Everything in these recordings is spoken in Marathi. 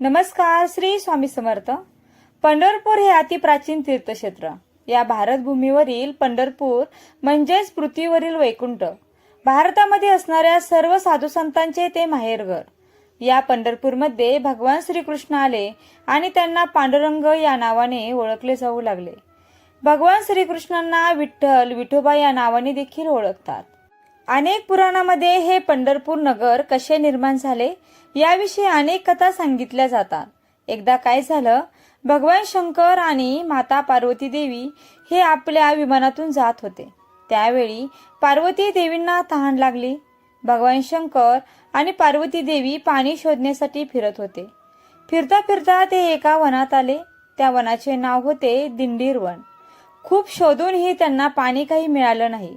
नमस्कार. श्री स्वामी समर्थ. पंढरपूर हे अतिप्राचीन तीर्थक्षेत्र. या भारतभूमीवरील पंढरपूर म्हणजेच पृथ्वीवरील वैकुंठ. भारतामध्ये असणाऱ्या सर्व साधू संतांचे ते माहेरघर. या पंढरपूरमध्ये भगवान श्रीकृष्ण आले आणि त्यांना पांडुरंग या नावाने ओळखले जाऊ लागले. भगवान श्रीकृष्णांना विठ्ठल, विठोबा या नावाने देखील ओळखतात. अनेक पुराणामध्ये हे पंढरपूर नगर कसे निर्माण झाले याविषयी अनेक कथा सांगितल्या जातात. एकदा काय झालं, भगवान शंकर आणि माता पार्वती देवी हे आपल्या विमानातून जात होते. त्यावेळी पार्वती देवींना तहान लागली. भगवान शंकर आणि पार्वती देवी पाणी शोधण्यासाठी फिरत होते. फिरता फिरता ते एका वनात आले. त्या वनाचे नाव होते दिंडीर वन. खूप शोधूनही त्यांना पाणी काही मिळालं नाही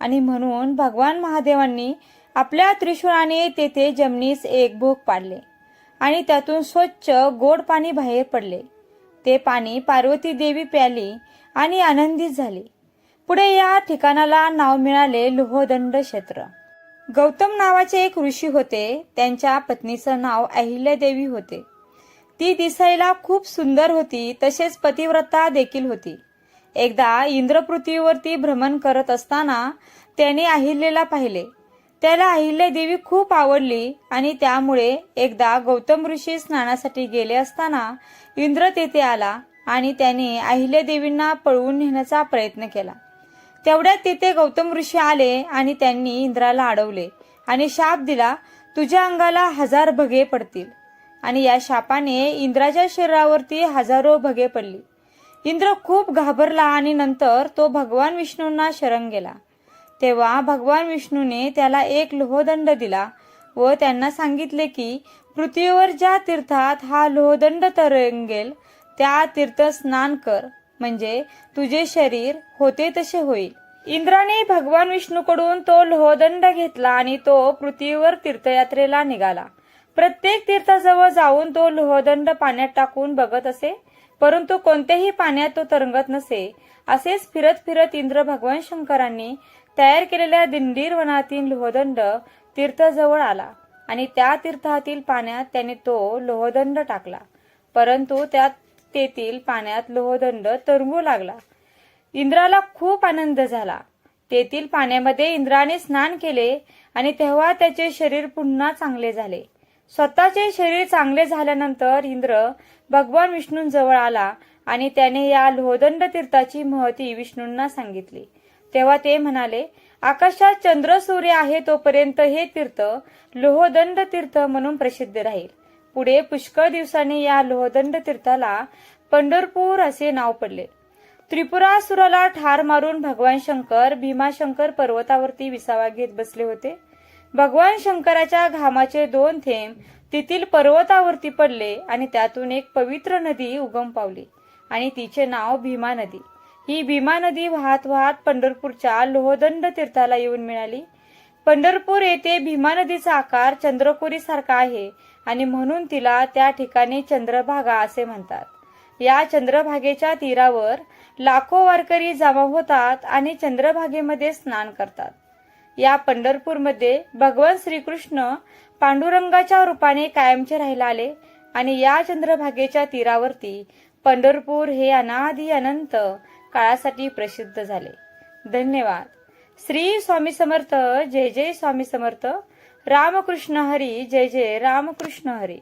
आणि म्हणून भगवान महादेवांनी आपल्या त्रिशूळाने तेथे जमिनीस एक भोग पाडले आणि त्यातून स्वच्छ गोड पाणी बाहेर पडले. ते पाणी पार्वती देवी प्याली आणि आनंदित झाली. पुढे या ठिकाणाला नाव मिळाले लोहदंड क्षेत्र. गौतम नावाचे एक ऋषी होते. त्यांच्या पत्नीचं नाव अहिल्यादेवी होते. ती दिसायला खूप सुंदर होती, तसेच पतिव्रता देखील होती. एकदा इंद्र पृथ्वीवरती भ्रमण करत असताना त्याने अहिल्याला पाहिले. त्याला अहिल्यादेवी खूप आवडली आणि त्यामुळे एकदा गौतम ऋषी स्नानासाठी गेले असताना इंद्र तेथे आला आणि त्याने अहिल्यादेवींना पळवून नेण्याचा प्रयत्न केला. तेवढ्यात तेथे गौतम ऋषी आले आणि त्यांनी इंद्राला अडवले आणि शाप दिला, तुझ्या अंगाला 1000 भगे पडतील. आणि या शापाने इंद्राच्या शरीरावरती हजारो भगे पडली. इंद्र खूप घाबरला आणि नंतर तो भगवान विष्णूंना शरण गेला. तेव्हा भगवान विष्णूने त्याला एक लोहदंड दिला व त्यांना सांगितले की पृथ्वीवर ज्या तीर्थात हा लोहदंड तरंगेल त्या तीर्थ स्नान कर, म्हणजे तुझे शरीर होते तसे होईल. इंद्राने भगवान विष्णूकडून तो लोहदंड घेतला आणि तो पृथ्वीवर तीर्थयात्रेला निघाला. प्रत्येक तीर्थाजवळ जाऊन तो लोहदंड पाण्यात टाकून बघत असे, परंतु कोणत्याही पाण्यात तो तरंगत नसे. असेच फिरत फिरत इंद्र भगवान शंकरांनी तयार केलेल्या दिंडीर वनातील लोहदंड तीर्थाजवळ आला आणि त्या तीर्थातील पाण्यात त्याने तो लोहदंड टाकला, परंतु तेथील पाण्यात लोहदंड तरंगू लागला. इंद्राला खूप आनंद झाला. तेथील पाण्यामध्ये इंद्राने स्नान केले आणि तेव्हा त्याचे शरीर पुन्हा चांगले झाले. स्वतःचे शरीर चांगले झाल्यानंतर इंद्र भगवान विष्णूंजवळ आला आणि त्याने या लोहदंड तीर्थाची महती विष्णूंना सांगितली. तेव्हा ते म्हणाले, आकाशात चंद्र सूर्य आहे तोपर्यंत हे तीर्थ लोहदंड तीर्थ म्हणून प्रसिद्ध राहील. पुढे पुष्कळ दिवसांनी या लोहदंड तीर्थाला पंढरपूर असे नाव पडले. त्रिपुरासुराला ठार मारून भगवान शंकर भीमाशंकर पर्वतावरती विसावा घेत बसले होते. भगवान शंकराच्या घामाचे 2 थेंब तेथील पर्वतावरती पडले आणि त्यातून एक पवित्र नदी उगम पावली आणि तिचे नाव भीमा नदी. ही भीमा नदी वाहत वाहत पंढरपूरच्या लोहदंड तीर्थाला येऊन मिळाली. पंढरपूर येथे भीमा नदीचा आकार चंद्रकोरी सारखा आहे आणि म्हणून तिला त्या ठिकाणी चंद्रभागा असे म्हणतात. या चंद्रभागेच्या तीरावर लाखो वारकरी जमा होतात आणि चंद्रभागेमध्ये स्नान करतात. या पंढरपूरमध्ये भगवान श्रीकृष्ण पांडुरंगाच्या रूपाने कायमचे राहायला आले आणि या चंद्रभागेच्या तीरावरती पंढरपूर हे अनादि अनंत काळासाठी प्रसिद्ध झाले. धन्यवाद. श्री स्वामी समर्थ. जय जय स्वामी समर्थ. रामकृष्ण हरी. जय जय रामकृष्ण हरी.